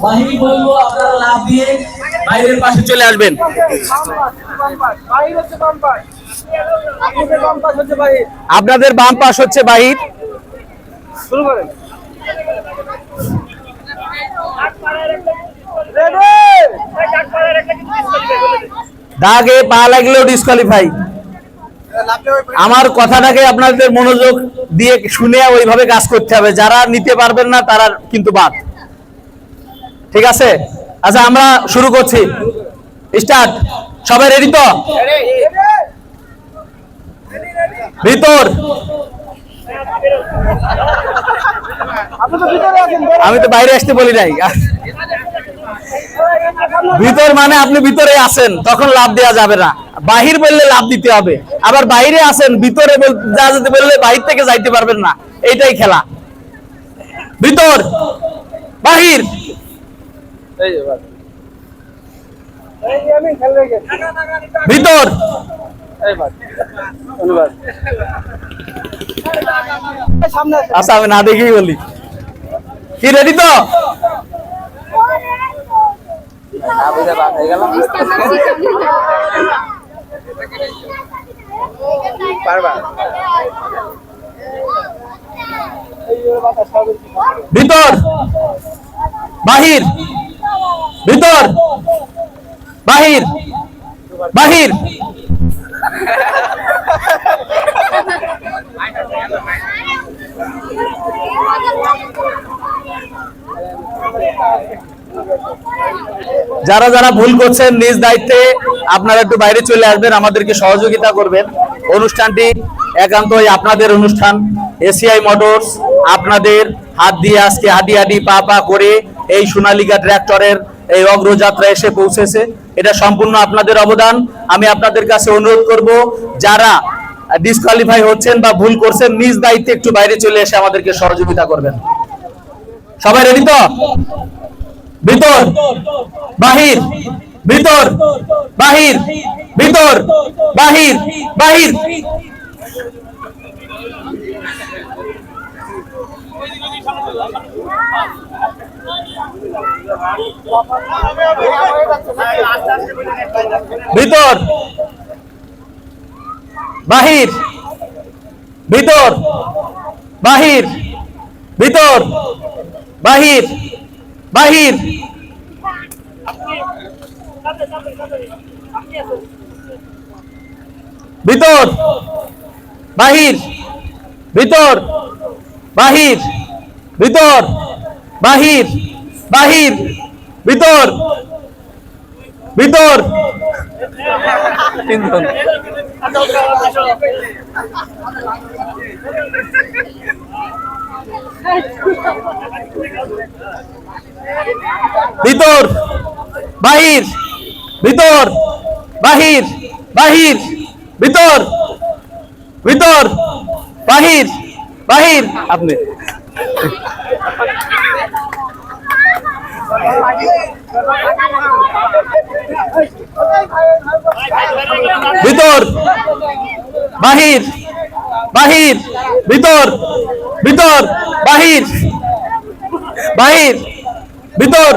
বাহিনী বলবো আপনারা লাভ দিয়ে বাইরের পাশে চলে আসবেন। আপনাদের বাম পাশ হচ্ছে বাহির। শুরু করেন। দাগে পা লাগলেও ডিসকোয়ালিফাই। আমার কথাটাকে আপনাদের মনোযোগ দিয়ে শুনে ওইভাবে কাজ করতে হবে। যারা নিতে পারবেন না তারা কিন্তু বাদ। ঠিক আছে? আচ্ছা আমরা শুরু করছি। স্টার্ট। সবাই রেডি তো? ভিতর। আমি তো বাইরে আসতে বলি নাই। ভিতর মানে আপনি ভিতরে আছেন, তখন লাভ দেওয়া যাবে না। বাহির বললে লাভ দিতে হবে। আবার বাইরে আছেন, ভিতরে যা যেতে বললে বাহির থেকে যাইতে পারবেন না। এইটাই খেলা। ভিতর, বাহির। ভিতর। আচ্ছা আমি না দেখেই বলি। কি রেডি তো? ভিতর, বাহির। ভিতর, বাহির। বাহির। যারা যারা ভুল করছেন নিজ দায়িত্বে আপনারা একটু বাইরে চলে আসবেন, আমাদেরকে সহযোগিতা করবেন। অনুষ্ঠানটি একান্তই আপনাদের অনুষ্ঠান। এসিআই মোটরস আপনাদের হাত দিয়ে আজকে হাঁটি হাঁটি পা পা করে এই সোনালিকা ট্র্যাক্টরের এই অগ্রযাত্রা এসে পৌঁছেছে। এটা সম্পূর্ণ আপনাদের অবদান। আমি আপনাদের কাছে অনুরোধ করব, যারা ডিসকোয়ালিফাই হচ্ছেন বা ভুল করছেন নিজ দায়িত্বে একটু বাইরে চলে এসে আমাদেরকে সহযোগিতা করবেন। সবাই রেডি তো? ভিতর, বাহির। ভিতর, বাহির। ভিতর, বাহির। বাহির। ভিতর, বাহির। ভিতর, বাহির। ভিতর, বাহির। বাহির। ভিতর, বাহির। ভিতর, বাহির। ভিতর, বাহির। বাহির। ভিতর, ভিতর। তিনজন। ভিতর, বাহির। ভিতর, বাহির। বাহির। ভিতর, ভিতর, বাহির। বাহির। আপনি ভিতর, বাহির। বাহির। ভিতর, ভিতর, বাহির। বাহির। ভিতর,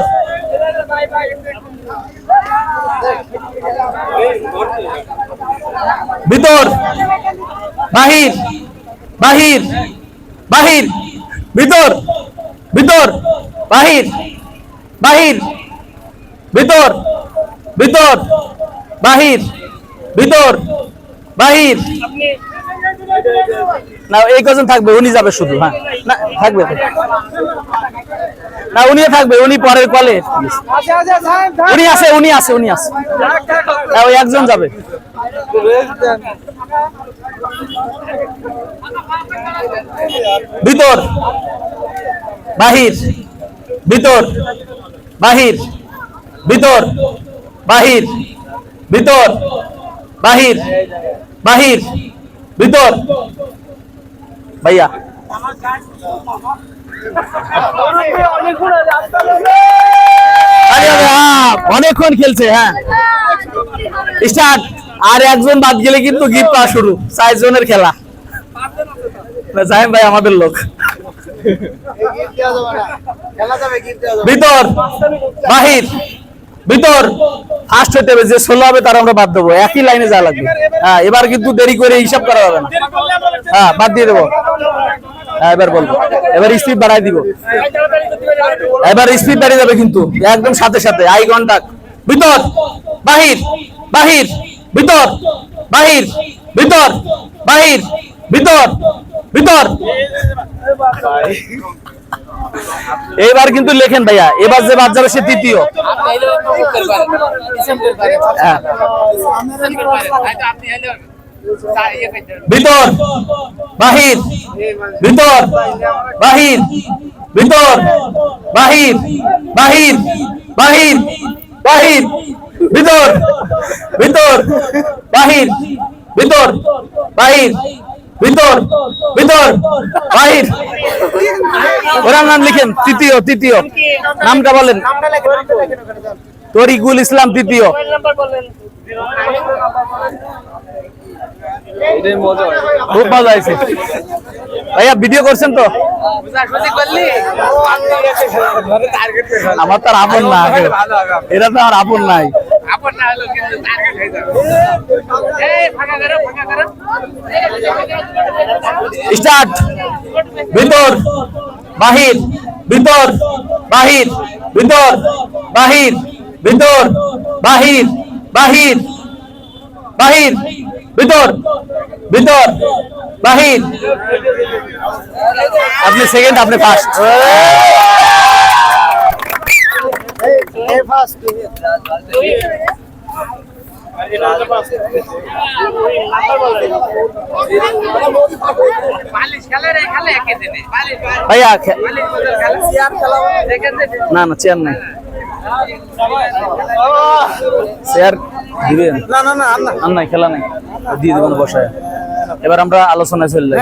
ভিতর, বাহির। বাহির। বাহির। ভিতর, ভিতর, বাহির। বাহির। ভিতর, ভিতর, বাহির। ভিতর, বাহির। না এই কজন থাকবে, উনি যাবে শুধু। হ্যাঁ না থাকবে না, উনি থাকবে, উনি পরের কলে। উনি আছে, উনি আছে, উনি আছে। না ওই একজন যাবে। ভিতর, বাহির। ভিতর, বাহির। ভিতর, বাহির। ভিতর, বাহির। বাহির। ভিতর। ভাইয়া অনেকক্ষণ খেলছে। হ্যাঁ স্টার্ট। আর একজন বাদ গেলে কিন্তু গিফট পাওয়া শুরু। 4 জনের খেলা। জাহিম ভাই আমাদের লোক। ভিতর বাহির ভিতর ফার্স্ট হইতে হবে, যে 16 হবে তার আমরা বাদ দেবো, একই লাইনে যা লাগবে। হ্যাঁ এবার কিন্তু দেরি করে হিসাব করা যাবে না। হ্যাঁ বাদ দিয়ে দেবো। হ্যাঁ এবার বলবো, এবার স্পিড বাড়াই দিব, এবার স্পিড বাড়িয়ে যাবে কিন্তু একদম সাথে সাথে। Eye contact. ভিতর বাহির বাহির ভিতর বাহির ভিতর বাহির ভিতর ভিতর। এবার কিন্তু লেখেন ভাইয়া, এবার যে বাদ যাবে সে তৃতীয়। ভিতর বাহির ভিতর বাহির ভিতর বাহির বাহির বাহির বাহির ভিতর ভিতর বাহির ভিতর বাহির ভিতর ভিতর বাহির। ওনার নাম লিখেন, তৃতীয় তৃতীয় নামটা বলেন। তরিকুল ইসলাম তৃতীয়। খুব মজা হয়েছে ভাইয়া, ভিডিও করছেন তো? আমার তো আর আপন না, এরা তো আর আপন নাই। স্টার্ট। ভিতর বাহির ভিতর বাহির ভিতর বাহির ভিতর বাহির বাহির বাহির ভিতর ভিতর বাহির। আপনি সেকেন্ড, আপনি ফার্স্ট। ভাইয়া না না চেয়ার নাই, চেয়ার দিবেন? না না না আর নাই, খেলা নাই, দিয়ে দেবেন বসায়। এবার আমরা আলোচনায় চলে যাই।